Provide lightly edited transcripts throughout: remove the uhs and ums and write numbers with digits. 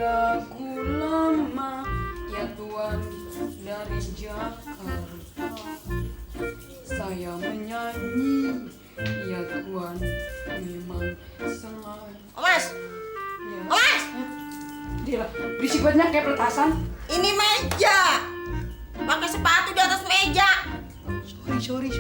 lagu lama ya Tuhan dari Jakarta. Saya menyanyi ya Tuhan memang selalu. Mas, Ya. Mas, Dia berisik banget kayak petasan. ini meja. Pakai sepatu di atas meja. Sorry.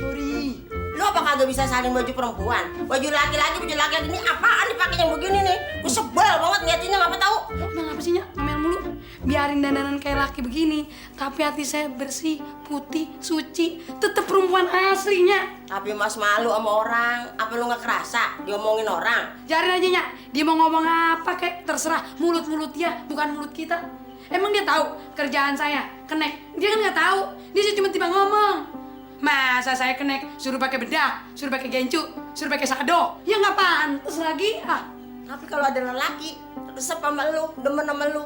Lu apa kagak bisa salin baju perempuan? Baju laki-laki ini apaan dipakai yang begini nih? Gue sebel banget liatinnya, apa tahu? Emang apa sih Nyak? Ngomel mulu. Biarin dandanan kayak laki begini, tapi hati saya bersih, putih, suci, tetep perempuan aslinya. Tapi Mas malu sama orang. Apa lu nggak kerasa diomongin orang? Biarin aja Nyak, dia mau ngomong apa kek terserah, mulut dia bukan mulut kita. Emang dia tahu kerjaan saya kenek? Dia kan nggak tahu, dia cuma tiba ngomong. Masa saya kenek suruh pakai bedak, suruh pakai gencu, suruh pakai sado? Ya nggak pantas lagi ah. Tapi kalau ada lelaki resep sama lu, demen sama lu,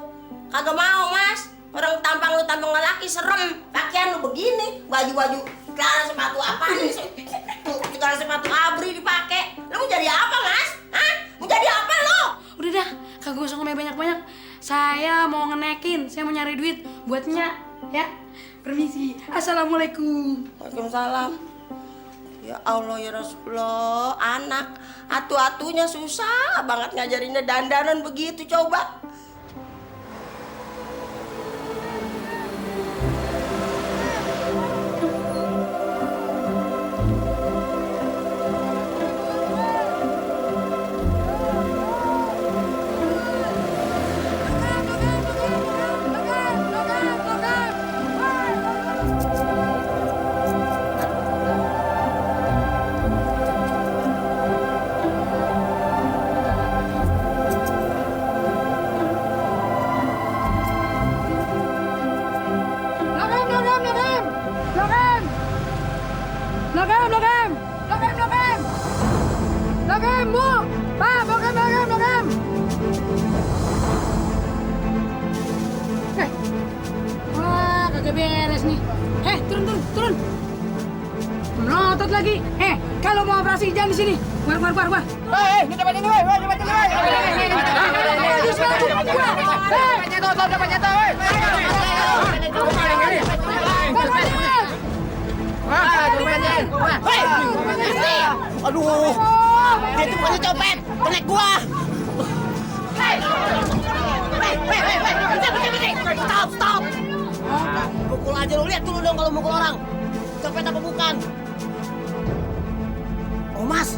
kagak mau Mas. Orang tampang lu tampang lelaki serem. Pakaian lu begini, baju celana sepatu apa nih? Celana sepatu abri dipakai. Lu mau jadi apa Mas? Hah? Mau jadi apa lu? Udah dah, kagak usah ngomel banyak-banyak. Saya mau ngenekin, saya mau nyari duit buat Nyak, ya. Permisi. Assalamualaikum. Waalaikumsalam. Ya Allah ya Rasulullah, anak atu-atunya susah banget ngajarinnya dandanan begitu coba. Lokem, Bu! Pak, lokem! Wah, kagak beres nih. Turun. Melotot lagi. Kalau mau operasi jangan di sini. Keluar. Ini tempat ini, woi, tempat ini, woi. Depannya tuh, woi. Aduh, dia tuh bukannya copet, kenek gua. Stop. Pukul aja lu, lihat dulu dong kalau mukul orang. Copet apa bukan? Oh, Mas.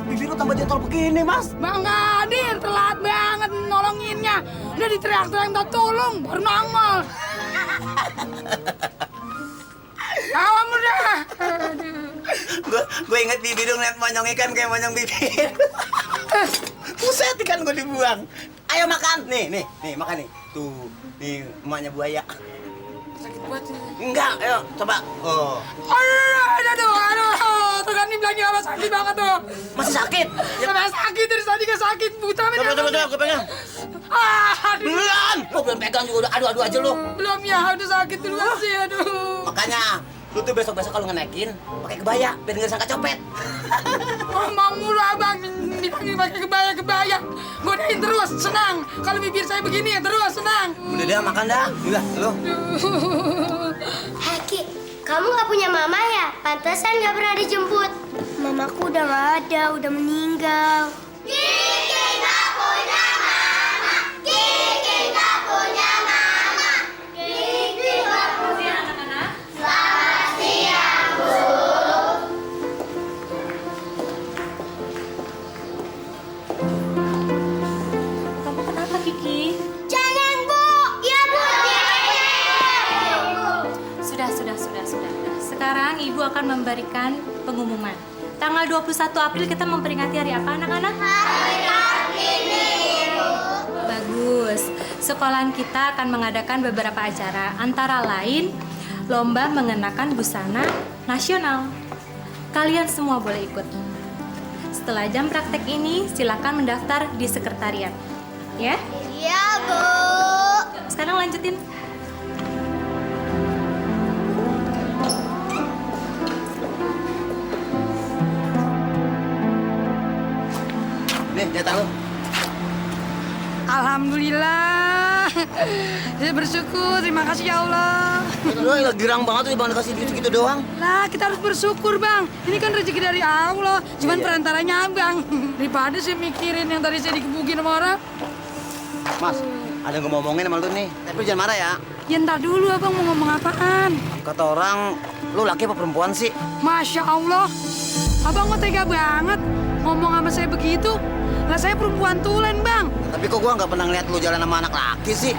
Bibir lu tambah jentol begini, Mas. Bang Gadir, telat banget nolonginnya. Udah diteriak-teriak minta tolong, baru nongol. Kamu dah. Gue inget bibir dong liat monyong ikan kayak monyong bibir. Buset, ikan gue dibuang. Ayo makan. Nih, makan nih. Tuh, nih emaknya buaya. Sakit banget sih. Enggak, ayo coba. Oh. Aduh, tuh kan nih bilangnya apa sakit banget tuh. Masih sakit? Sama sakit dari tadi gak sakit, buta Coba, gue pegang. Aduh. Belum! Gue belum pegang juga, udah adu-adu aja lu. Belum ya, udah sakit duluan sih, aduh. Makanya, lu tuh besok-besok kalau ngenekin, pakai kebaya, biar nggak sangka copet. Ngomong mulu abang, bilangin pakai kebaya. Godain terus, senang. Kalau bibir saya begini ya terus, senang. Udah dah, makan dah. Udah, lu. Heki, kamu gak punya mama ya? Pantesan gak pernah dijemput. Mamaku udah gak ada, udah meninggal. Kiki gak punya mama. Kiki gak punya mama. Kiki gak punya anak-anak. Selamat siang, Bu. Kamu kenapa, Kiki? Jangan, Bu. Ya, Bu. Sudah. Sekarang Ibu akan memberikan pengumuman. Tanggal 21 April kita memperingati hari apa, anak-anak? Hari Kartini, Bu. Bagus. Sekolahan kita akan mengadakan beberapa acara, antara lain lomba mengenakan busana nasional. Kalian semua boleh ikut. Setelah jam praktek ini, silakan mendaftar di sekretariat. Ya? Iya, Bu. Sekarang lanjutin. Nih, jatah lu. Alhamdulillah. Saya bersyukur, terima kasih ya Allah. Lu lagi girang banget tuh Bang dikasih duit gitu doang. Lah, kita harus bersyukur, Bang. Ini kan rezeki dari Allah. Cuman Iya. perantaranya Abang. Daripada sih mikirin yang tadi saya dikebukin sama orang. Mas, ada yang mau ngomongin sama lu nih. Tapi jangan marah ya. Ya ntar dulu, Abang mau ngomong apaan? Kata orang, lu laki apa perempuan sih? Masya Allah. Abang kok tega banget ngomong sama saya begitu. Lah saya perempuan tulen, Bang. Tapi kok gua nggak pernah ngeliat lu jalan sama anak laki sih?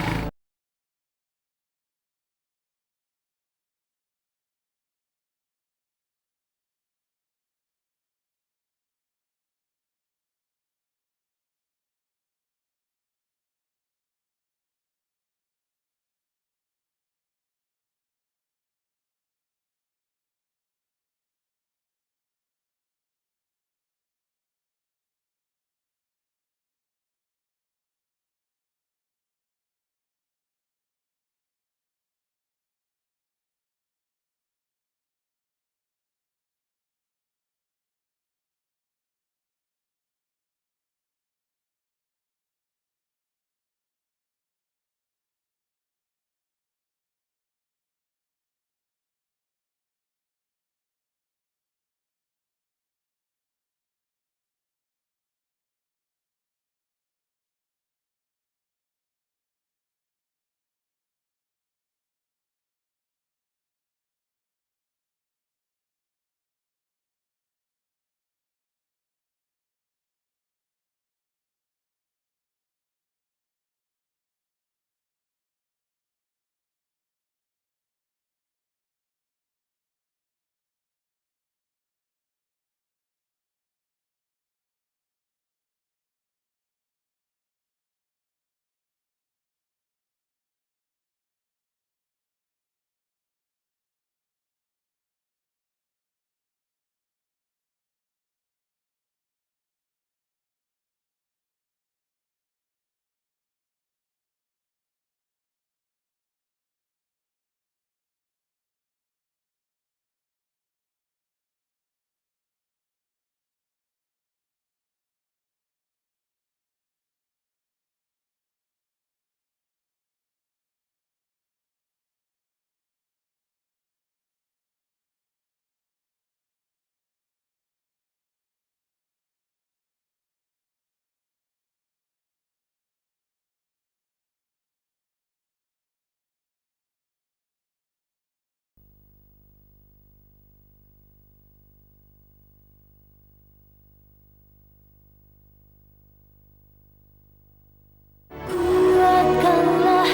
Kuatkanlah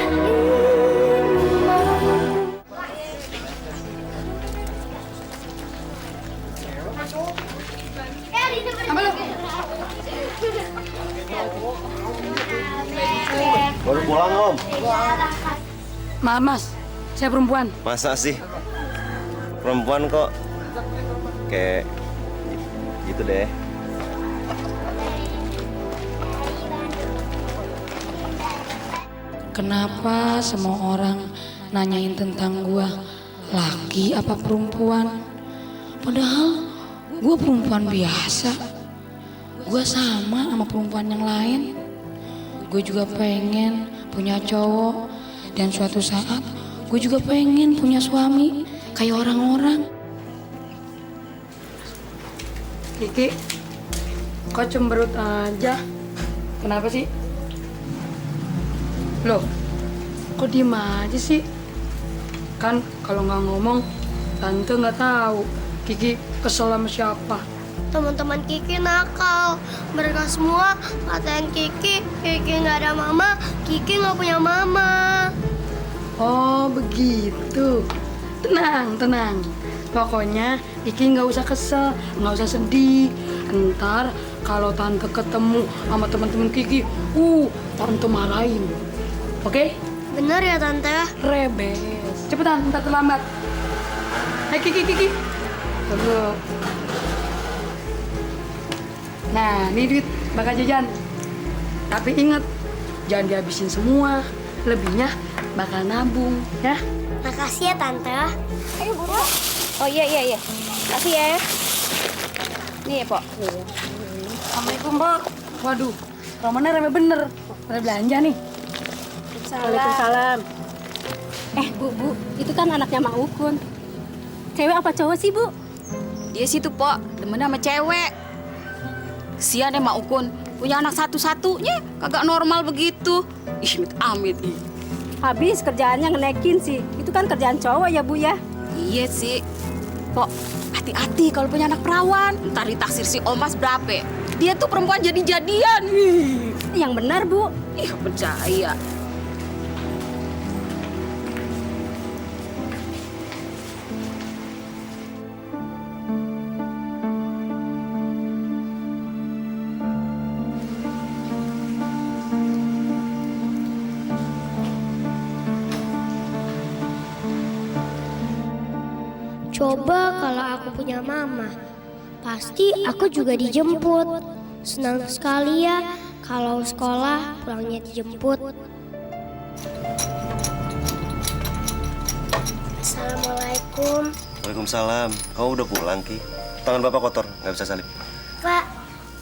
imanku. Apa lu? Baru pulang, Om. Maaf, Mas. Saya perempuan. Masa sih? Perempuan kok kayak gitu deh. Kenapa semua orang nanyain tentang gua laki apa perempuan? Padahal gua perempuan biasa. Gua sama perempuan yang lain. Gue juga pengen punya cowok dan suatu saat gue juga pengen punya suami kayak orang-orang. Kiki, kok cemberut aja? Kenapa sih? Loh, kok diem aja sih? Kan kalau nggak ngomong, tante nggak tahu Kiki kesel sama siapa. Teman-teman Kiki nakal. Mereka semua katain Kiki nggak ada mama, Kiki nggak punya mama. Oh begitu. Tenang, tenang. Pokoknya Kiki nggak usah kesel, nggak usah sedih. Ntar kalau tante ketemu sama teman-teman Kiki, tante marahin. Oke? Bener ya tante? Rebes. Cepetan, ntar terlambat. Hai Kiki. Tunggu. Nah, ini duit bakal jajan. Tapi ingat, jangan dihabisin semua. Lebihnya bakal nabung, ya. Makasih ya tante. Ayo buru. Oh iya. Kasih ya. Nih, Pok. Assalamualaikum, Pak. Waduh, Romana rame bener. Pada belanja nih. Waalaikumsalam. Bu, itu kan anaknya Mang Ukun. Cewek apa cowok sih, Bu? Dia situ, Pok, demen sama cewek. Kesian ya Mak Ukun, punya anak satu-satunya, kagak normal begitu. Ih, amit. Habis kerjaannya ngenekin sih. Itu kan kerjaan cowok ya, Bu ya? Iya sih. Pok, hati-hati kalau punya anak perawan. Ntar ditaksir si Omas berapa. Dia tuh perempuan jadi-jadian. Yang benar, Bu. Ih, percaya. Coba kalau aku punya mama, pasti aku juga dijemput. Senang sekali ya kalau sekolah pulangnya dijemput. Assalamualaikum. Waalaikumsalam. Kamu udah pulang, Ki? Tangan Bapak kotor, nggak bisa salib. Pak,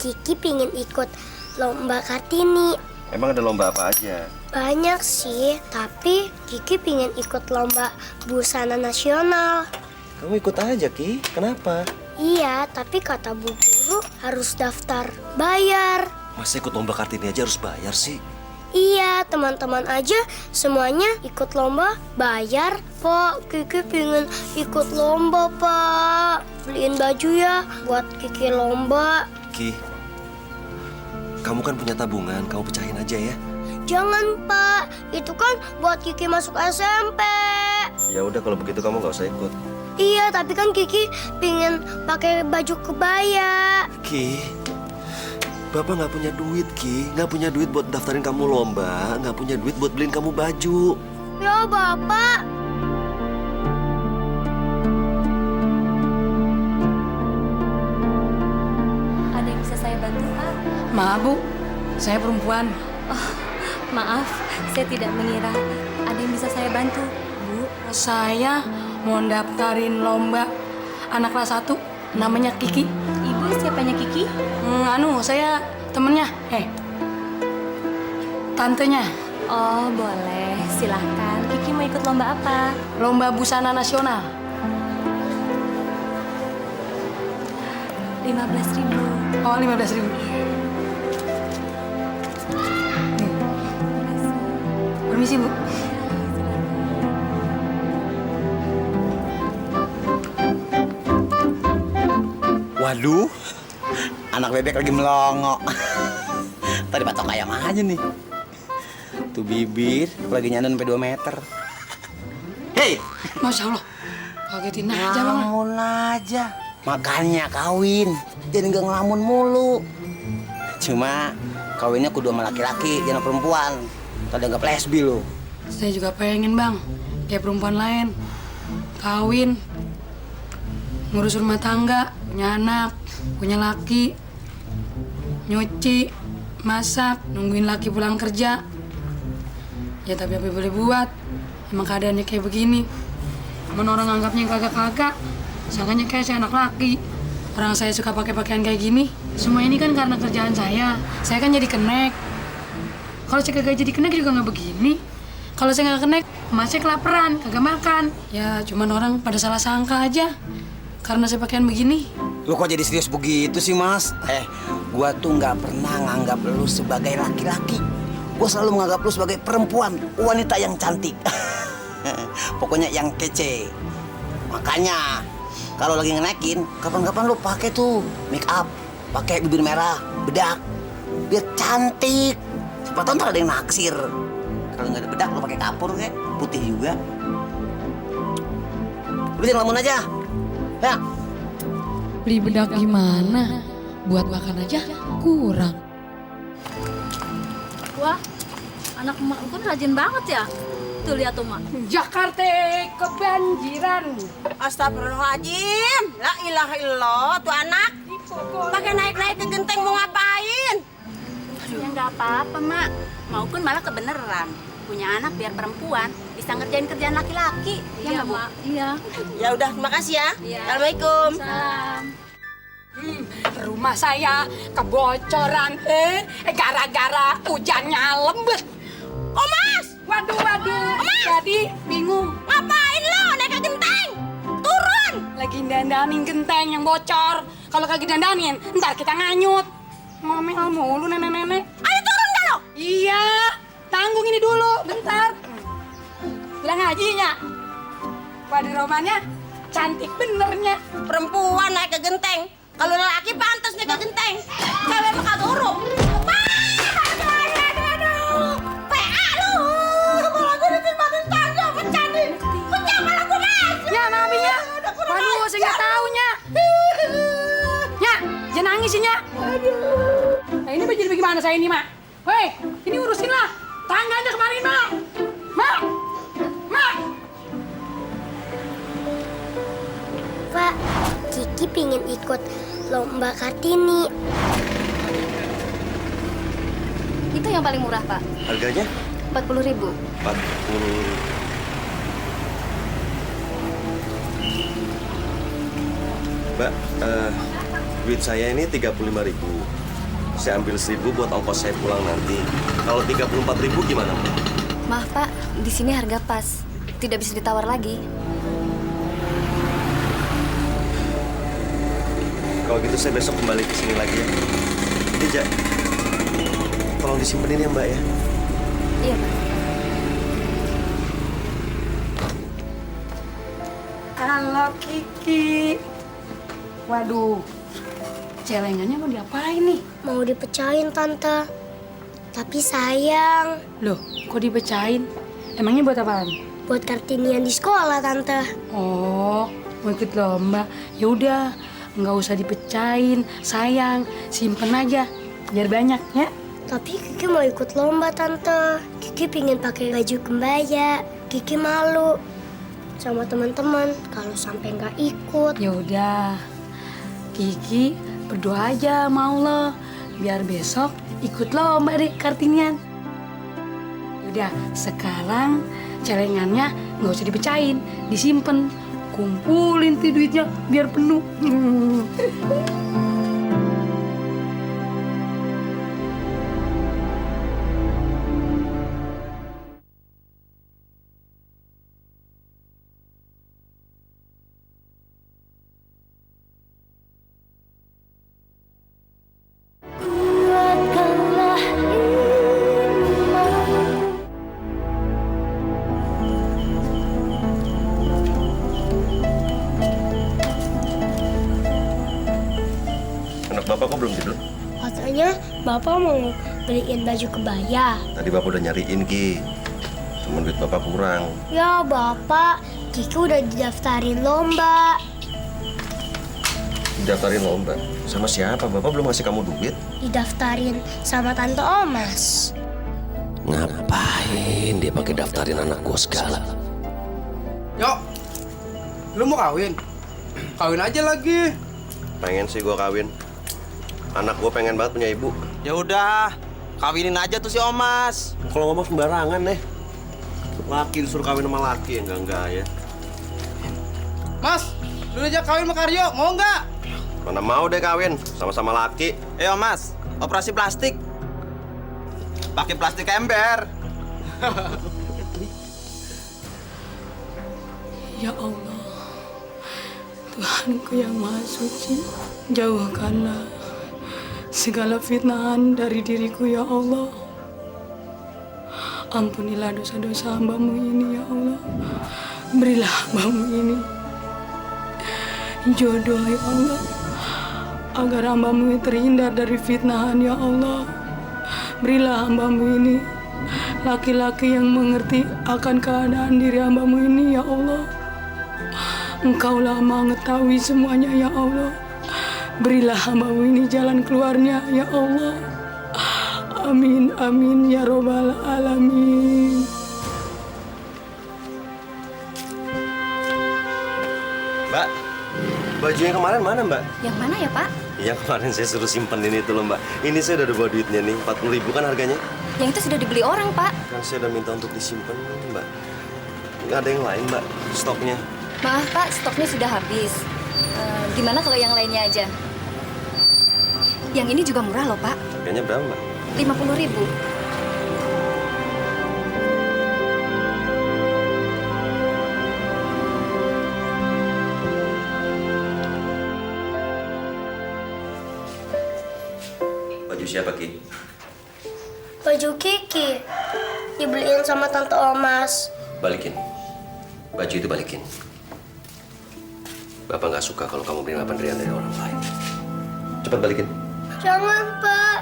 Kiki pingin ikut lomba Kartini. Emang ada lomba apa aja? Banyak sih, tapi Kiki pingin ikut lomba busana nasional. Kamu ikut aja, Ki. Kenapa? Iya, tapi kata Bu Guru harus daftar bayar. Masa ikut lomba Kartini aja harus bayar sih? Iya, teman-teman aja semuanya ikut lomba bayar. Pak, Kiki pengen ikut lomba, Pak. Beliin baju ya buat Kiki lomba. Ki, kamu kan punya tabungan, kamu pecahin aja ya. Jangan, Pak. Itu kan buat Kiki masuk SMP. Ya udah kalau begitu kamu nggak usah ikut. Iya, tapi kan Kiki pengen pakai baju kebaya. Ki, Bapak nggak punya duit, Ki. Nggak punya duit buat daftarin kamu lomba, nggak punya duit buat beliin kamu baju. Ya, Bapak. Ada yang bisa saya bantu, Pak? Maaf Bu, saya perempuan. Maaf, saya tidak mengira ada yang bisa saya bantu. Bu, Saya mau daftarin lomba anak kelas 1, namanya Kiki. Ibu siapanya Kiki? Saya temennya, tantenya. Oh, boleh. Silahkan. Kiki mau ikut lomba apa? Lomba busana nasional. 15.000. Oh, 15.000. Permisi Bu. Waduh, anak bebek lagi melongo. Tadi patok ayam aja nih. Tuh bibir lagi nyandun sampai 2 meter. Hei, Masya Allah, kagetin aja Bang. ngelamun aja. Makanya kawin, jadi nggak ngelamun mulu. Cuma kawinnya kudu sama laki-laki, jangan perempuan. Tadi nggak flashbi lo. Saya juga pengen Bang, kayak perempuan lain. Kawin, ngurus rumah tangga, punya anak, punya laki, nyuci, masak, nungguin laki pulang kerja. Ya tapi apa boleh buat, emang keadaannya kayak begini. Emang orang anggapnya kagak-kagak, sangkanya kayak saya anak laki. Orang saya suka pakai pakaian kayak gini. Semua ini kan karena kerjaan saya kan jadi kenek. Kalau saya kagak jadi kenek juga nggak begini. Kalau saya nggak kenek, masnya kelaparan, kagak makan. Ya cuman orang pada salah sangka aja karena saya pakaian begini. Lu kok jadi serius begitu sih, Mas? Gua tuh nggak pernah nganggap lu sebagai laki-laki. Gua selalu menganggap lu sebagai perempuan, wanita yang cantik. Pokoknya yang kece. Makanya kalau lagi ngenekin, kapan-kapan lu pakai tuh make up, pakai bibir merah, bedak, biar cantik. Siapa tahu ntar ada yang naksir. Kalau nggak ada bedak, lu pakai kapur kayak putih juga. Lu jangan lamun aja, ya. Beli bedak gimana? Buat makan aja kurang. Wah, anak emak kan rajin banget ya. Tuh lihat tuh, Mak. Jakarta kebanjiran. Astagfirullahaladzim. La ilaha illallah, tuh anak. Pakai naik-naik ke genteng mau ngapain? Ya nggak apa-apa, Mak. Mau pun malah kebeneran. Punya anak biar perempuan, bisa ngerjain kerjaan laki-laki. Iya, Bu? Mak. Iya. Ya udah, terima kasih ya. Iya. Assalamualaikum. Salam. rumah saya kebocoran gara-gara hujannya lembut. Oh Mas, Waduh, jadi bingung. ngapain lo naik ke genteng? Turun. Lagi dandanin genteng yang bocor. Kalau kagak dandanin, ntar kita nganyut. Ngomel mulu nenek-nenek. Ayo turun gak lo? Iya, tanggung ini dulu, bentar. Bilang hajinya. Pada romannya cantik benernya. Perempuan naik ke genteng. Kalau lelaki pantas naik ke genteng. Cewek mah kagak uruk. Aduh. PA lu. Malah gue ditimbakin tangga, pecah nih. Pecah malah gue Mas. Ya, maminya. Waduh, saya nggak taunya. Ya, jangan nangis sih, Nya. Nah, ini jadi bagaimana saya ini, Mak? Woi, ini urusin lah. Tangganya kemarin, Mak. Mak. Pak, Kiki pingin ikut lomba Kartini. Itu yang paling murah, Pak. Harganya? 40.000. 40. Mbak, duit saya ini 35.000. Saya ambil 1.000 buat ongkos saya pulang nanti. Kalau 34.000 gimana, Mbak? Maaf, Pak. Di sini harga pas. Tidak bisa ditawar lagi. Kalau gitu saya besok kembali ke sini lagi ya. Ini, Jak. Tolong disimpenin ya, Mbak ya. Iya, Pak. Halo, Kiki. Waduh, celengannya mau diapain nih? Mau dipecahin, Tante. Tapi sayang, Loh, kok dipecahin? Emangnya buat apaan? buat Kartinian di sekolah, Tante. Oh, mau ikut lomba. Ya udah, nggak usah dipecahin. Sayang, simpen aja, biar banyak ya. Tapi Kiki mau ikut lomba, Tante. Kiki pingin pakai baju kebaya. Kiki malu sama teman-teman kalau sampai nggak ikut. Ya udah, Kiki berdoa aja mau lo, biar besok ikut lomba deh Kartinian. Udah, sekarang celengannya nggak usah dipecahin, disimpan, kumpulin tuh duitnya biar penuh. Kuatkanlah iman. Anak Bapak kok belum tidur? Katanya Bapak mau beliin baju kebaya. Tadi Bapak udah nyariin, Ki. Cuman duit Bapak kurang. Ya Bapak, Kiki udah didaftarin lomba. Daftarin lomba. Sama siapa? Bapak belum ngasih kamu duit. Didaftarin sama Tante Omas. Ngapain dia pakai daftarin anak gua segala? Yuk, lu mau kawin? Kawin aja lagi. Pengen sih gua kawin. Anak gua pengen banget punya ibu. Ya udah, kawinin aja tuh si Omas. Kalau ngomong sembarangan nih. Laki disuruh kawin sama laki, enggak ya. Mas, lu aja kawin sama Karyo, mau nggak? Mana mau deh kawin sama-sama laki. Mas, operasi plastik. Pakai plastik ember. Ya Allah, Tuhanku yang Maha Suci, jauhkanlah segala fitnahan dari diriku ya Allah. Ampunilah dosa-dosa hambamu ini ya Allah. Berilah hambamu ini jodoh ya Allah, agar hambamu terhindar dari fitnahan ya Allah. Berilah hambamu ini laki-laki yang mengerti akan keadaan diri hambamu ini ya Allah. Engkaulah mengetahui semuanya ya Allah. Berilah hambamu ini jalan keluarnya ya Allah. Amin, amin ya robbal alamin. Mbak, baju yang kemarin mana, Mbak? Yang mana ya, Pak? Yang kemarin saya suruh simpenin itu loh, Mbak. Ini saya udah bawa duitnya nih, 40.000 kan harganya. Yang itu sudah dibeli orang, Pak. Kan saya udah minta untuk disimpan, Mbak. Nggak ada yang lain, Mbak, stoknya. Maaf, Pak. Stoknya sudah habis. Gimana kalau yang lainnya aja? Yang ini juga murah loh, Pak. Kayaknya berapa? 50.000. Baju siapa, Ki? Baju Kiki dibeliin sama Tante Omas. Balikin. Baju itu balikin. Bapak nggak suka kalau kamu menerima penderian dari orang lain. Cepat balikin. Jangan, Pak.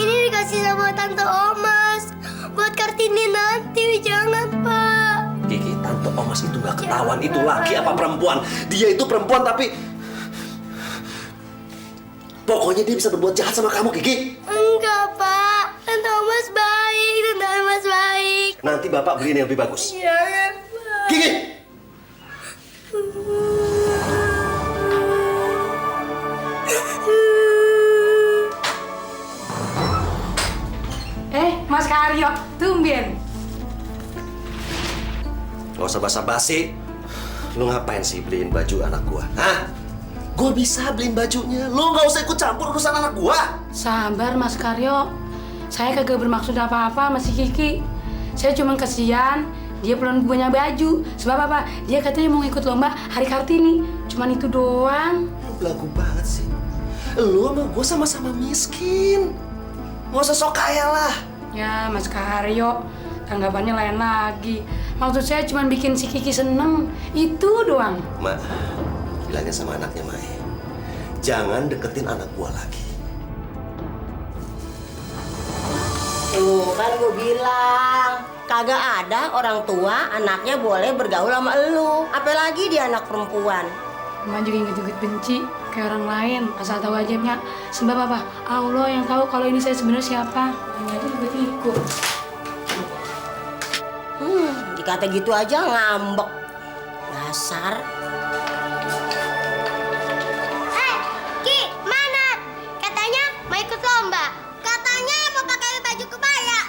Ini dikasih sama Tante Omas. Buat Kartini nanti. Jangan, Pak. Kiki, Tante Omas itu nggak ketahuan itu laki apa perempuan. Dia itu perempuan tapi pokoknya dia bisa berbuat jahat sama kamu, Kiki. Enggak, Pak. Tante Omas baik. Tante Omas baik. Nanti Bapak beliin yang lebih bagus. Jangan, Pak. Kiki! Mas Karyo, tumben. Gak usah basa-basi. Lu ngapain sih beliin baju anak gua? Hah? Gua bisa beliin bajunya. Lu gak usah ikut campur urusan anak gua. Sabar Mas Karyo. Saya kagak bermaksud apa-apa sama si Kiki. Saya cuma kesian dia belum punya baju. Sebab apa? Dia katanya mau ikut lomba Hari Kartini. Cuman itu doang. Lu belagu banget sih. Lu sama gua sama-sama miskin. Gak usah sok kaya lah. Ya Mas Karyo, tanggapannya lain lagi. Maksud saya cuma bikin si Kiki seneng. Itu doang. Mak, bilangin sama anaknya, Mai. Jangan deketin anak gua lagi. Tuh kan gue bilang, kagak ada orang tua anaknya boleh bergaul sama elu. Apalagi dia anak perempuan. Mama juga inget-inget benci kayak orang lain. Asal tahu aja Nya. Sebab apa? Allah yang tahu kalau ini saya sebenarnya siapa. Hanya aja juga ikut. Dikata gitu aja ngambek. Dasar. Ki, mana? Katanya mau ikut lomba. Katanya mau pakai baju kebaya.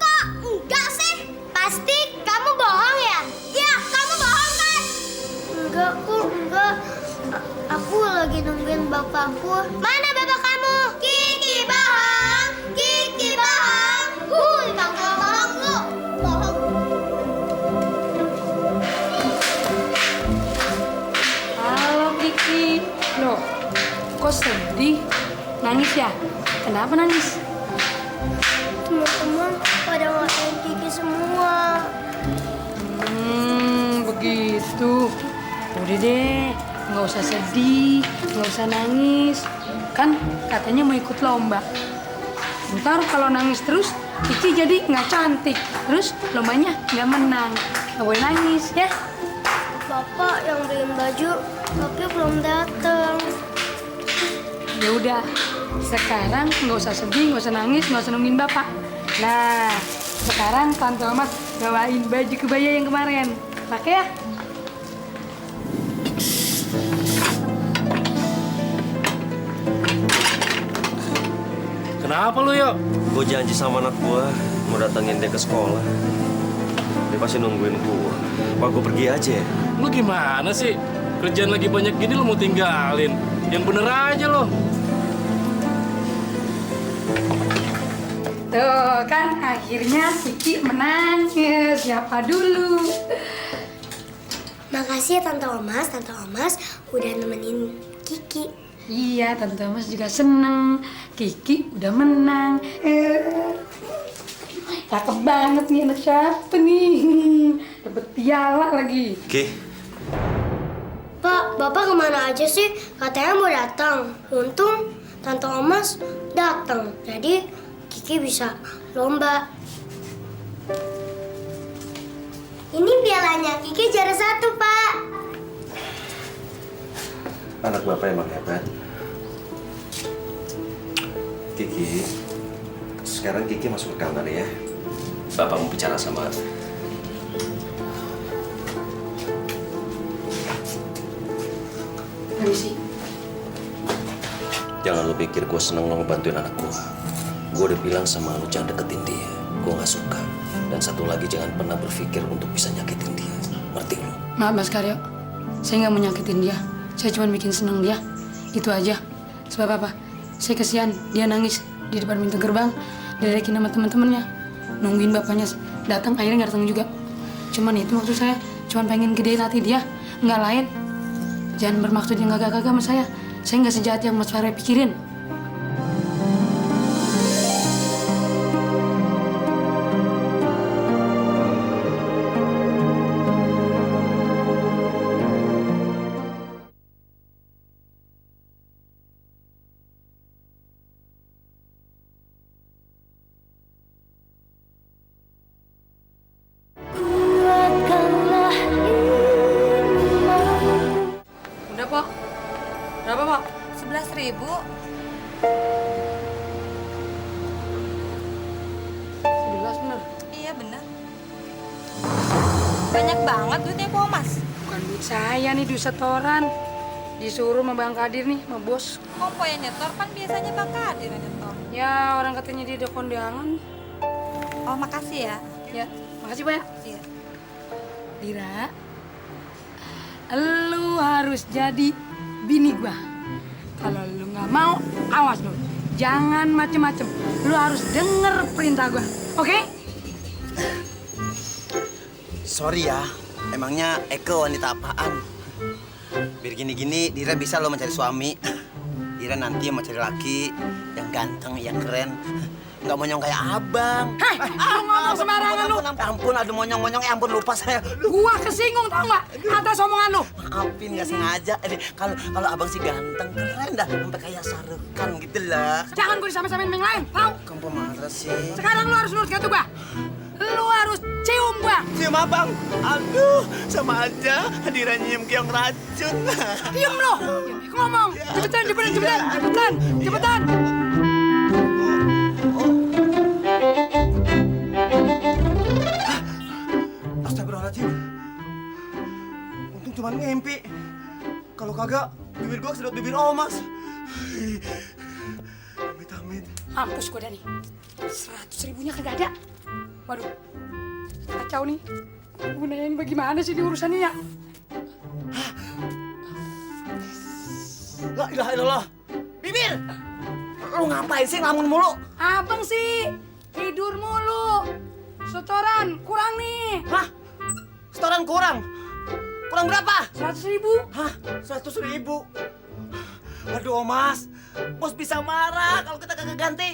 Kok enggak sih? Pasti kamu bohong ya? Iya, kamu bohong kan? Enggak, kok enggak. Aku lagi nungguin bapakku. Mana bapak kamu? Kiki bohong. Kiki bohong. Bang bohong lu. Bohong. Halo Kiki. Loh, kok sedih? Nangis ya? Kenapa nangis? Teman-teman pada ngatain Kiki semua. Begitu. Udah deh, nggak usah sedih, nggak usah nangis. Kan katanya mau ikut lomba. Ntar kalau nangis terus, Kiki jadi nggak cantik. Terus lombanya nggak menang. Nggak boleh nangis ya. Bapak yang beliin baju, tapi belum datang. Ya udah, sekarang nggak usah sedih, nggak usah nangis, nggak usah nungguin bapak. Nah, sekarang Tante Omas bawain baju kebaya yang kemarin. Pakai ya. Kenapa lu, Yo? Gue janji sama anak gua mau datengin dia ke sekolah. Dia pasti nungguin gua. Apa gua pergi aja ya? Lu gimana sih? Kerjaan lagi banyak gini lu mau tinggalin. Yang bener aja lo. Tuh kan akhirnya Kiki menang. Ya, siapa dulu? Makasih ya Tante Omas udah nemenin Kiki. Iya, Tante Omas juga seneng. Kiki udah menang. Cakep banget nih anak siapa nih? Dapet piala lagi. Ki, Pak, Bapak kemana aja sih? Katanya mau datang. Untung Tante Omas datang. Jadi Kiki bisa lomba. Ini pialanya Kiki juara 1, Pak. anak bapak emang hebat. Kiki, sekarang Kiki masuk ke kamar ya. Bapak mau bicara sama Permisi. Jangan lu pikir gue seneng lo ngebantuin anak gue. Gue udah bilang sama lu jangan deketin dia. Gue gak suka. Dan satu lagi jangan pernah berpikir untuk bisa nyakitin dia. Ngerti lu? Maaf Mas Karyo, saya nggak mau nyakitin dia. Saya cuma bikin seneng dia. Itu aja. Sebab apa? Saya kasihan dia nangis di depan pintu gerbang, diledekin sama teman-temannya. Nungguin bapaknya datang, akhirnya nggak datang juga. Cuman itu maksud saya, cuman pengen gedein hati dia, nggak lain. Jangan bermaksud yang gagah-gagah sama saya. Saya nggak sejahat yang Mas Farah pikirin. Udah, Pok. Berapa, Pok? 11.000. 11 bener. Iya benar. Banyak banget duitnya Po Mas. Bukan duit saya nih, duit setoran. Disuruh sama Bang Kadir nih, sama bos. Kok Po yang nyetor, kan biasanya Bang Kadir yang nyetor. Ya, orang katanya dia ada kondangan. Oh makasih ya. Ya, makasih, Pak ya. Iya. Dira, lu harus jadi bini gua. Kalau lu nggak mau, awas lu. Jangan macem-macem. Lu harus denger perintah gua, oke? Sorry ya, emangnya Eko wanita apaan? Biar gini-gini, Dira bisa lo mencari suami. Dira nanti mau cari laki yang ganteng, yang keren. Nggak monyong kayak abang. Hei, lu ngomong sembarangan lu. Ampun, ada monyong-monyong. Ampun, lupa saya. Gua kesinggung tau nggak atas omongan lu. Maafin, nggak sengaja. Kalau abang sih ganteng, keren dah. Sampai kayak Sarukan gitu lah. Jangan gua disama-samain sama yang lain, tau? Kamu pemarah sih. Sekarang lu harus nurut kata gua. Lu harus cium gua. Cium abang. Aduh, sama aja. Dira nyium keong racun. Diam lu. Aku ngomong. Cepetan. Astagfirullahaladzim. Untung cuma mimpi. Kalau kagak, bibir gua kesedot bibir Omas. Amit-amit. Mampus gua Dani. 100.000-nya kagak ada. Waduh, kacau nih. Gunain bagaimana sih di urusannya ya? La ilaha illallah. Bibir! Lu ngapain sih ngelamun mulu? Abang sih tidur mulu. Setoran kurang nih. Hah? Setoran kurang? Kurang berapa? 100.000. Hah? 100.000? Aduh, Mas. Bos bisa marah kalau kita kagak ganti.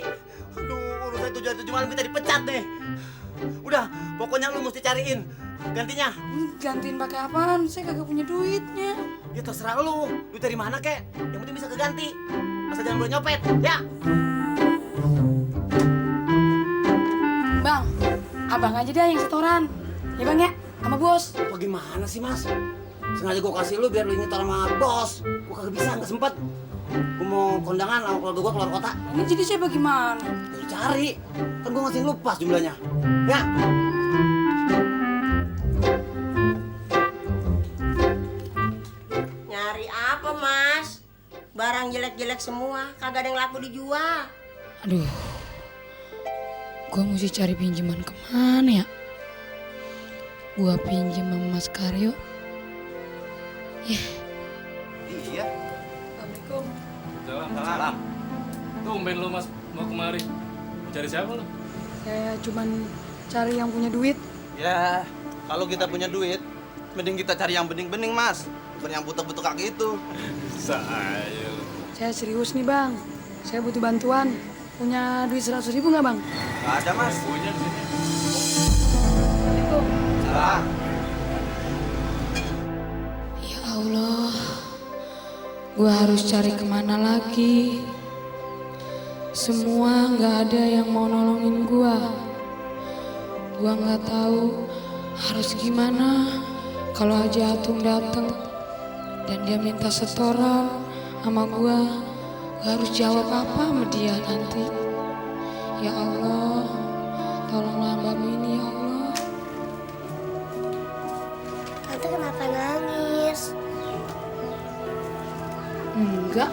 Aduh, urusan 7 malam kita dipecat nih. Udah, pokoknya lu mesti cariin gantinya. Gantiin pakai apaan? Saya kagak punya duitnya. Ya terserah lu. Duit dari mana, kek? Yang penting bisa keganti. Asal jangan boleh nyopet, ya? Bang, abang aja deh yang setoran. Ya Bang ya, sama bos. Bagaimana sih, Mas? Sengaja gua kasih lu biar lu nyetor sama bos. Gua kagak bisa, nggak sempet. Gua mau kondangan sama keluarga gua keluar kota. Ini jadi saya bagaimana? Lu cari. Kan gua ngasih lu pas jumlahnya. Ya? Nyari apa, Mas? Barang jelek-jelek semua, kagak ada yang laku dijual. Aduh, gua mesti cari pinjaman kemana ya? Gua pinjam sama Mas Karyo. Ya. Iya. Assalamualaikum. Salam. Tumben lu Mas mau kemari. Mau cari siapa lu? Saya cuman cari yang punya duit. Ya, kalau kita punya duit, mending kita cari yang bening-bening, Mas. Bukan yang butuh-butuh kayak gitu. Saya. Saya serius nih Bang. Saya butuh bantuan. Punya duit 100.000 nggak Bang? Gak ada, Mas. Punya di sini. Assalamualaikum. Salah. Ya Allah, gua harus cari kemana lagi? Semua nggak ada yang mau nolongin gua. Gua nggak tahu harus gimana kalau Haji Atung datang dan dia minta setoran sama gua harus jawab apa sama dia nanti. Ya Allah, tolonglah hambamu ini ya Allah. Tante kenapa nangis? Enggak,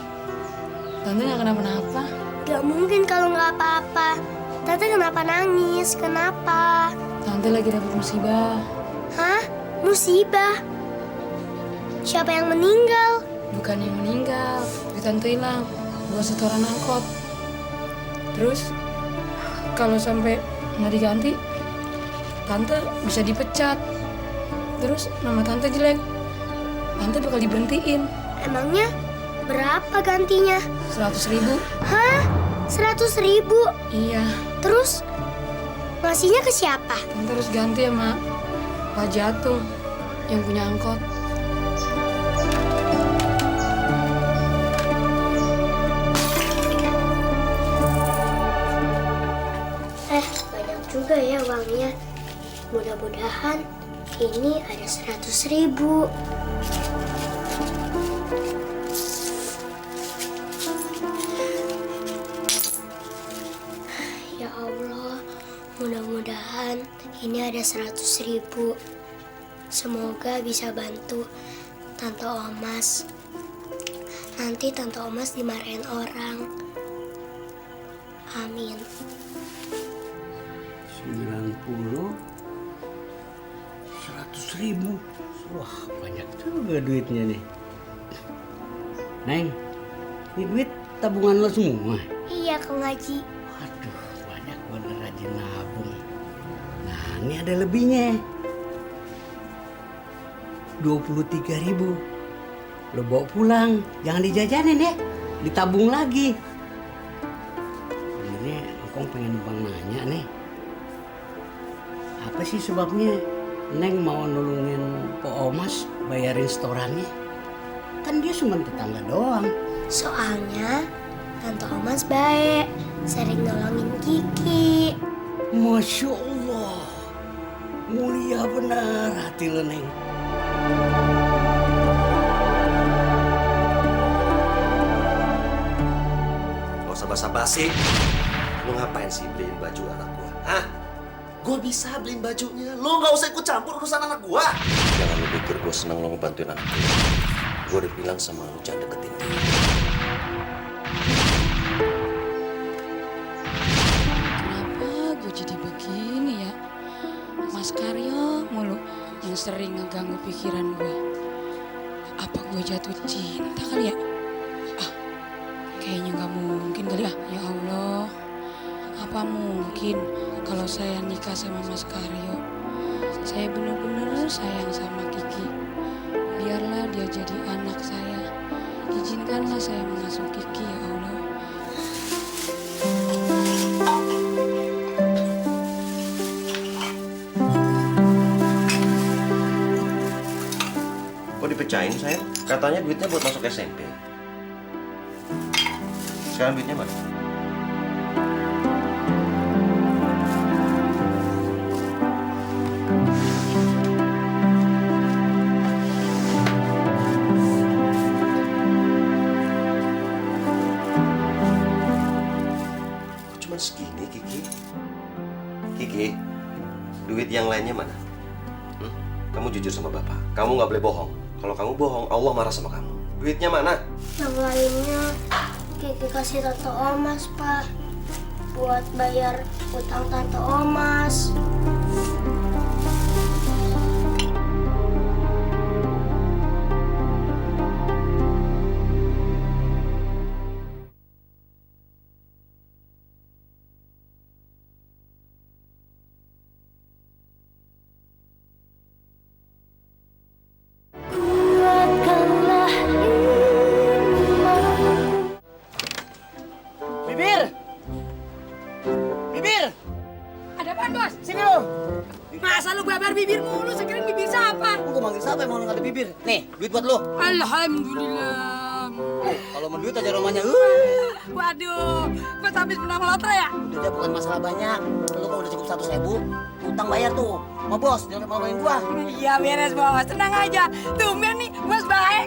Tante nggak kenapa-napa. Gak mungkin kalau nggak apa-apa. Tante kenapa nangis? Kenapa? Tante lagi dapat musibah. Hah? Musibah? Siapa yang meninggal? Bukan yang meninggal, duit Tante hilang. buat setoran angkot. Terus kalau sampai nggak diganti, tante bisa dipecat. Terus nama tante jelek, tante bakal diberhentiin. Emangnya berapa gantinya? 100.000. Hah? 100.000? Iya, Terus ngasihnya ke siapa? tante harus ganti sama Pak Jatung yang punya angkot. Banyak juga ya uangnya. Mudah-mudahan ini ada 100.000. Ya Allah, mudah-mudahan ini ada 100.000. Semoga bisa bantu Tante Omas. Nanti Tante Omas dimarahin orang. Amin. 90, 100.000. Wah, banyak juga duitnya nih. Neng, ini duit tabungan lo semua? Iya, Kang Haji. Waduh, banyak bener rajin nabung. Nah, ini ada lebihnya. 23.000. Lo bawa pulang, jangan dijajanin ya. Ditabung lagi. Sebenarnya Engkong pengen numpang nanya nih. Apa sih sebabnya Neng mau nolongin Pak Omas bayarin setorannya? Kan dia cuma tetangga doang. Soalnya Tante Omas baik, sering nolongin Kiki. Masya Allah, mulia benar hati lo, Neng. Gak usah basa-basi. Lu ngapain sih beliin baju anak gua? Hah? Gua bisa beliin bajunya. Lu gak usah ikut campur urusan anak gua. Jangan lu pikir gua seneng lu ngebantuin anak gua. Gua udah bilang sama lu jangan deketin dia. Kenapa gue jadi begini ya? Mas Karyo mulu yang sering ngeganggu pikiran gue. Apa gue jatuh cinta kali ya? Kayaknya nggak mungkin kali ya. Ya Allah, apa mungkin kalau saya nikah sama Mas Karyo? Saya benar-benar sayang sama Kiki. Biarlah dia jadi anak saya. Izinkanlah saya mengasuh Kiki ya Allah. Kok dipecahin sayang? Katanya duitnya buat masuk SMP. Sekarang duitnya mana? Kok cuma segini, Kiki? Kiki, duit yang lainnya mana? Kamu jujur sama Bapak. Kamu nggak boleh bohong. Kalau kamu bohong, Allah marah sama kamu. Duitnya mana? Yang lainnya Kiki kasih Tante Omas, Pak. Buat bayar utang Tante Omas. Kuatkanlah iman. Bibir! Bibir! Ada apaan, Bos? Sini lo! Masa lu babar bibir mulu? Sekarang bibir siapa? Gue manggil siapa yang mau nggak ada bibir? Nih, duit buat lo. Alhamdulillah. Kalau mau duit aja rumahnya. Waduh, Bos habis menang lotre ya? Udah bukan masalah banyak. Lo kalau udah cukup 100.000, utang bayar tuh. Sama bos, jangan malu-maluin gua. Iya beres, Bos. Tenang aja. Tumben nih, Bos baik.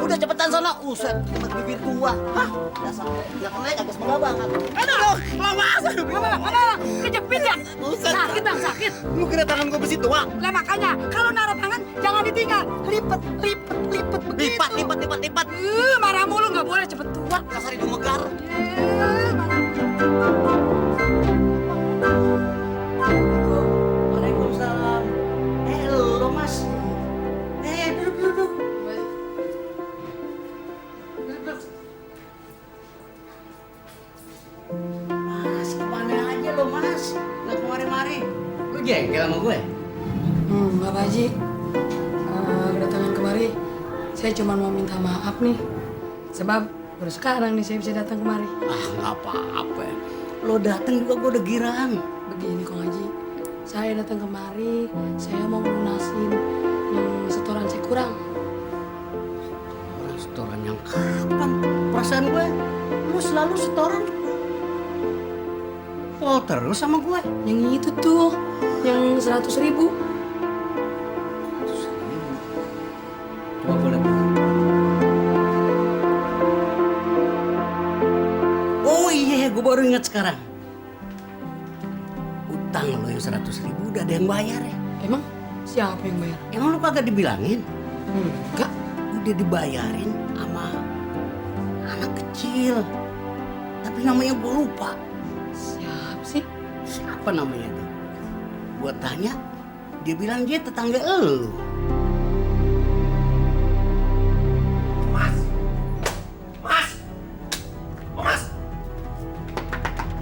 Udah cepetan sono. Uset, tempat bibir gua. Hah? Dasar nggak naik agak semoga banget. Aduh, lawas. Mana? Kejepit ya? Sakit, Bang, sakit. Lu kira tangan gua besi tua? Lah makanya, kalau naruh tangan jangan ditinggal. Lipet begitu. Lipat. Marah mulu nggak boleh cepet tua. Dasar hidung megar. Waalaikumsalam. Lo mas. Duduk. jengkel sama gue? Enggak Pak Haji. Kedatangan kemari, saya cuma mau minta maaf nih. Sebab baru sekarang nih saya bisa datang kemari. Ah, nggak apa-apa. Lo datang juga gue udah girang. Begini Kong Haji, saya datang kemari, saya mau lunasin yang setoran saya kurang. Setoran yang kapan? Perasaan gue, lo selalu setoran. Pol terus sama gue. Yang itu tuh, yang 100.000. Coba gue lihat. Oh iya, gue baru ingat sekarang. Utang lo yang 100.000 udah ada yang bayar ya. Emang siapa yang bayar? Emang lo kagak dibilangin? Enggak. Udah dibayarin sama anak kecil. Tapi namanya gue lupa. Siapa sih? Siapa namanya tuh? Gue tanya, dia bilang dia tetangga elu. Mas! Mas! Oh, Mas!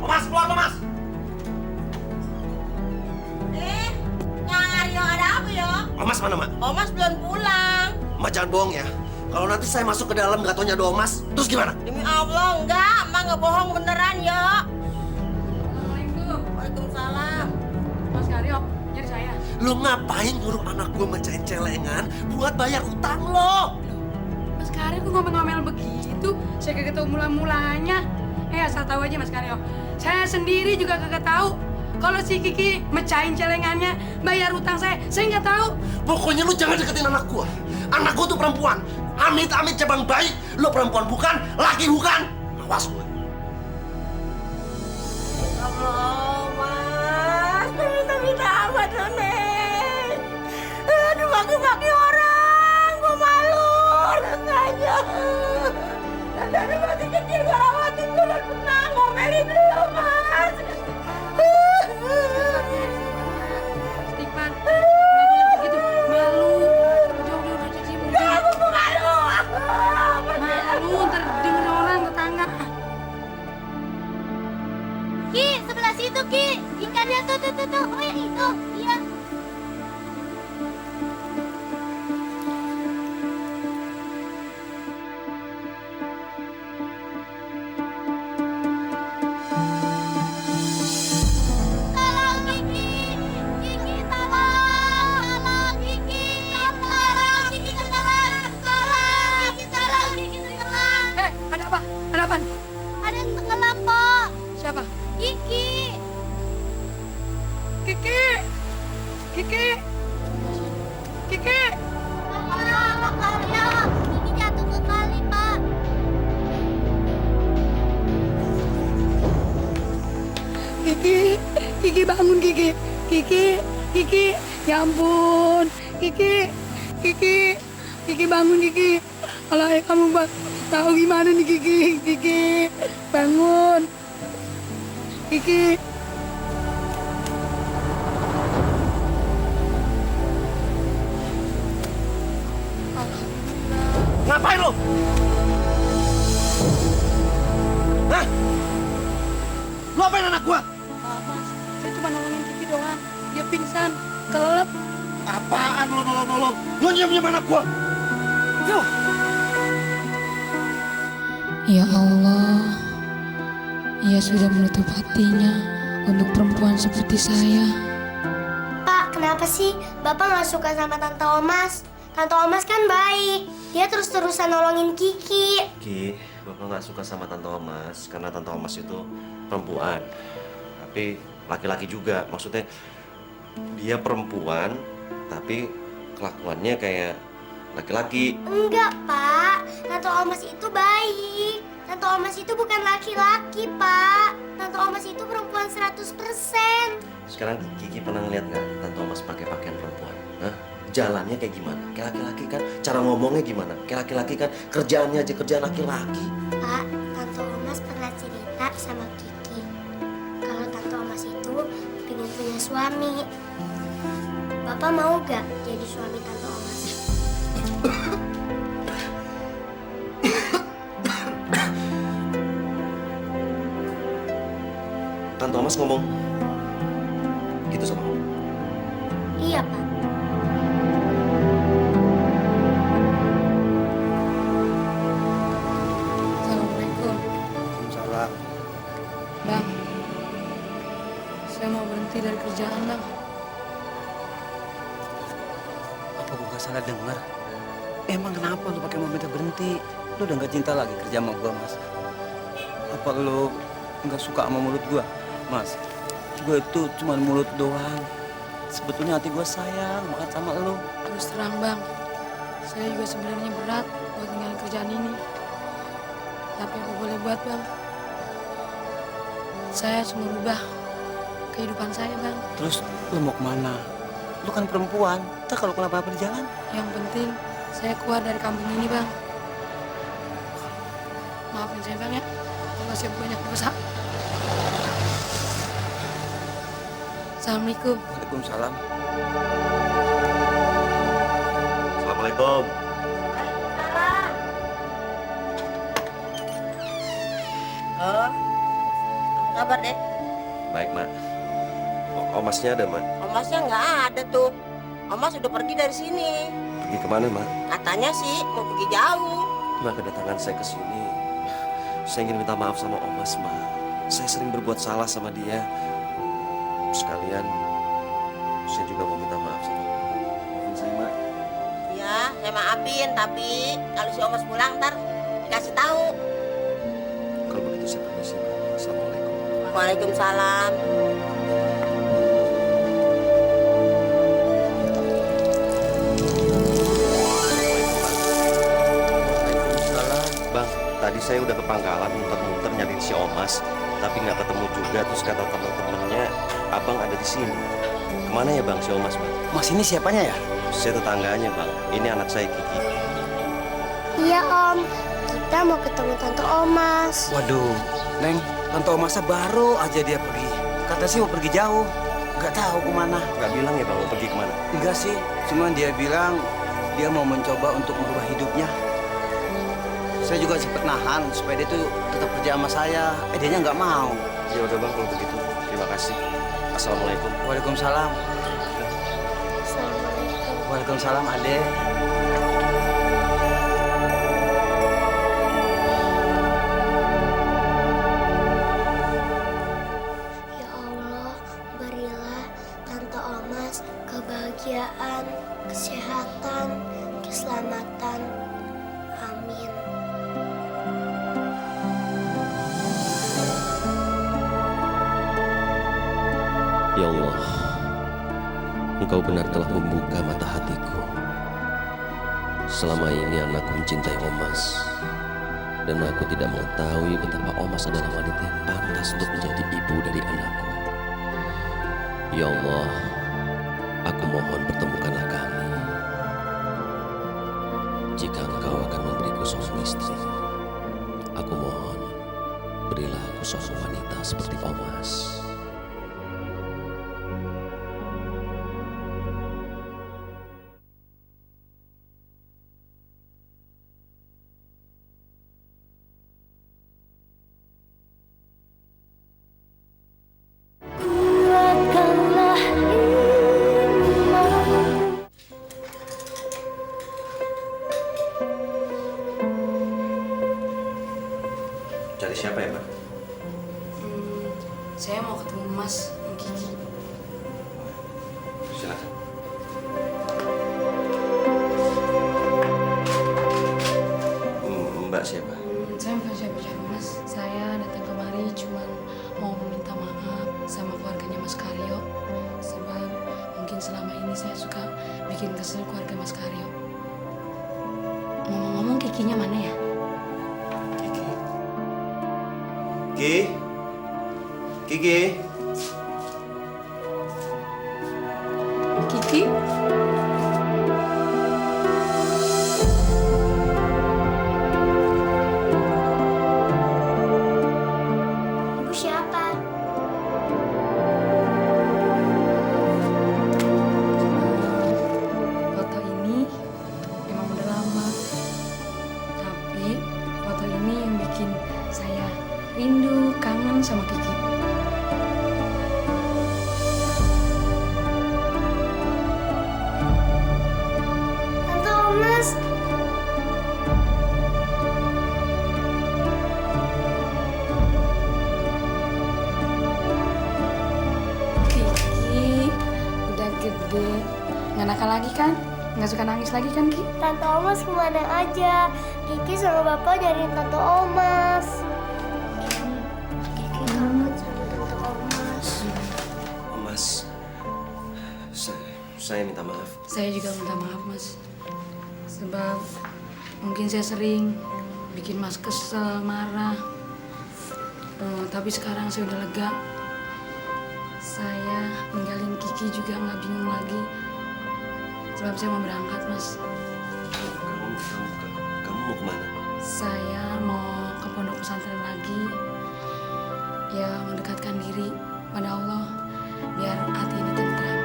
Oh, Mas, keluar lo, Mas! Kang Aryo ada apa ya? Oh, Mas mana, Mak? Omas belum pulang. Mak jangan bohong ya. Kalau nanti saya masuk ke dalam nggak taunya ada Mas, terus gimana? Demi Allah, enggak. Mak nggak bohong beneran ya. Assalamualaikum. Waalaikumsalam. Mas Karyo, nyari saya. Lo ngapain nyuruh anak gue mecahin celengan buat bayar utang lo? Mas Karyo kok ngomel-ngomel begitu? Saya kagak tahu mula-mulanya. Asal tahu aja Mas Karyo. Saya sendiri juga kagak tahu. Kalau si Kiki mecahin celengannya, bayar utang saya nggak tahu. Pokoknya lo jangan deketin anak gue. Anak gue tuh perempuan. Amit-amit cabang bayi. Lo perempuan bukan, laki bukan. Awas gue. Allah, Mas. Minta amat lo, Nek. Aduh, maki-maki orang. Gue malu. Rasanya. Dari masih kecil gue rawatin gue dan pernah ngomelin lo, Mas. Istighfar. Nggak boleh begitu. Malu. Udah, Cici. Aku malu. Malu, ntar denger orang tetangga. Ki, sebelah situ Ki. Ikannya tuh. Oh yang itu. Iya. Tolong Kiki. Kiki tolong. Kiki. Tolong Kiki tolong. Tolong Kiki tolong. Ada apa? Ada apa? Ada yang tenggelam, Pok. Siapa? Kiki. Kiki. Kiki. Kiki. Pak Karyo. Kiki jatuh ke kali, Pak. Kiki. Kiki bangun Kiki. Kiki. Ya ampun. Kiki. Kiki bangun Kiki. Kalau ayah kamu tahu gimana nih Kiki. Kiki bangun. Kiki. Ngapain lo? Hah? Lo apain anak gua? Mas, saya cuma nolongin Kiki doang. Dia pingsan, kelelep. Apaan lo nolong? Lo nyium-nyium anak gua? Tuh. Ya Allah, ia sudah menutup hatinya untuk perempuan seperti saya. Pak, kenapa sih Bapak nggak suka sama Tante Omas? Tante Omas kan baik. Dia terus-terusan nolongin Kiki. Ki, Bapak nggak suka sama Tante Omas karena Tante Omas itu perempuan. Tapi laki-laki juga. Maksudnya dia perempuan tapi kelakuannya kayak laki-laki. Enggak, Pak. Tante Omas itu baik. Tante Omas itu bukan laki-laki, Pak. Tante Omas itu perempuan 100%. Sekarang Kiki pernah ngeliat nggak Tante Omas pakai pakaian perempuan? Hah? Jalannya kayak gimana? Kayak laki-laki kan? Cara ngomongnya gimana? Kayak laki-laki kan? Kerjaannya aja kerjaan laki-laki. Pak, Tante Omas pernah cerita sama Kiki kalau Tante Omas itu pengen punya suami. Bapak mau gak jadi suami Tante Omas? Tante Omas ngomong gitu sama kamu. Iya, Pak. Assalamualaikum. Waalaikumsalam. Bang, saya mau berhenti dari kerjaan, Bang. Apa gua gak salah dengar? Emang kenapa lu pakai mau minta berhenti? Lu udah gak cinta lagi kerja sama gua, Mas? Apa lu nggak suka sama mulut gua? Mas, gua itu cuma mulut doang. Sebetulnya hati gua sayang banget sama lu. Terus terang, Bang, saya juga sebenarnya berat buat tinggalin kerjaan ini. Tapi apa boleh buat, Bang? Saya cuma rubah kehidupan saya, Bang. Terus lu mau kemana? Lu kan perempuan, ntar kalau kenapa-napa di jalan. Yang penting saya keluar dari kampung ini, Bang. Maafin saya, Bang, ya. Kalau saya banyak dosa. Assalamualaikum. Waalaikumsalam. Assalamualaikum. Oh, apa kabar deh? Baik, Mak. Omasnya ada, Mak? Omasnya nggak ada tuh. Omas udah pergi dari sini. Pergi kemana, Mak? Katanya sih mau pergi jauh. Mak, kedatangan saya ke sini, saya ingin minta maaf sama Omas, Mak. Saya sering berbuat salah sama dia. Sekalian, saya juga mau minta maaf sama Mak. Maafin saya, Mak. Ya, saya maafin. Tapi kalau si Omas pulang ntar dikasih tahu. Kalau begitu saya permisi, Mak. Assalamualaikum. Waalaikumsalam. Bang, tadi saya udah ke pangkalan muter-muter nyari si Omas, tapi nggak ketemu juga. Terus kata teman-temannya, abang ada di sini. Kemana ya, Bang, si Omas, Bang? Mas, ini siapanya ya? Saya tetangganya, Bang. Ini anak saya, Kiki. Iya, Om. Kita mau ketemu Tante Omas. Waduh, Neng, Tante Omasnya baru aja dia pergi. Kata sih mau pergi jauh, nggak tahu kemana. Nggak bilang ya, Bang, mau pergi kemana? Enggak sih, cuman dia bilang dia mau mencoba untuk merubah hidupnya. Saya juga sempat nahan supaya dia tuh tetap kerja sama saya. Dianya nggak mau. Ya udah, Bang, kalau begitu. Terima kasih. Assalamualaikum. Waalaikumsalam. Assalamualaikum. Waalaikumsalam, Ade. Ya Allah, berilah Tante Omas kebahagiaan, kesehatan, keselamatan. Amin. Ya Allah, Engkau benar telah membuka mata hatiku. Selama ini anakku mencintai Omas, dan aku tidak mengetahui betapa Omas adalah wanita yang pantas untuk menjadi ibu dari anakku. Ya Allah, aku mohon pertemukanlah kami. Jika Engkau akan memberiku seorang istri, aku mohon berilah aku seorang wanita seperti Omas. Kuatkanlah iman. Cari siapa ya, Pak? Saya mau ketemu Mas Kiki. Silakan. Mbak siapa? Saya bukan siapa-siapa, Mas. Saya datang kemari cuma mau meminta maaf sama keluarganya Mas Karyo. Sebab mungkin selama ini saya suka bikin kesel keluarga Mas Karyo. Ngomong-ngomong, Kikinya mana ya? Ki? Kiki? Kiki? Ibu siapa? Foto ini memang udah lama. Tapi foto ini yang bikin saya rindu, kangen sama Kiki. nggak nakal lagi kan? Nggak suka nangis lagi kan, Ki? Tante Omas kemana aja? Kiki sama Bapak nyariin Tante Omas. Kiki kangen sama Tante Omas. Mas, saya minta maaf. Saya juga minta maaf, Mas. Sebab mungkin saya sering bikin Mas kesel, marah. Tapi sekarang saya udah lega. Saya ninggalin Kiki juga nggak bingung lagi. Sebab saya mau berangkat, Mas. Kamu mau kemana? Saya mau ke pondok pesantren lagi. Ya, mendekatkan diri pada Allah. Biar hati ini tentram.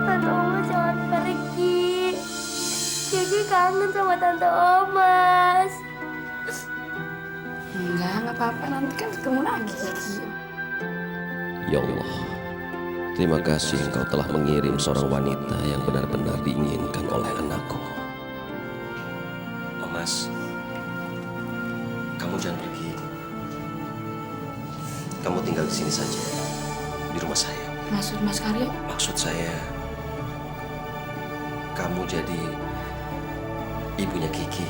Tante Omas jangan pergi. Kiki kangen sama Tante Omas. Enggak apa-apa. Nanti kan ketemu lagi, Kiki. Ya Allah, terima kasih Engkau telah mengirim seorang wanita yang benar-benar diinginkan oleh anakku. Mas, kamu jangan pergi. Kamu tinggal di sini saja, di rumah saya. Maksud Mas Karyo? Maksud saya, kamu jadi ibunya Kiki.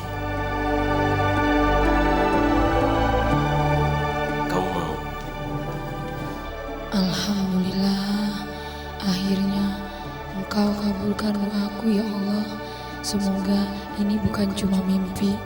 Kamu mau? Alhamdulillah, akhirnya Engkau kabulkan doaku ya Allah. Semoga ini bukan cuma mimpi.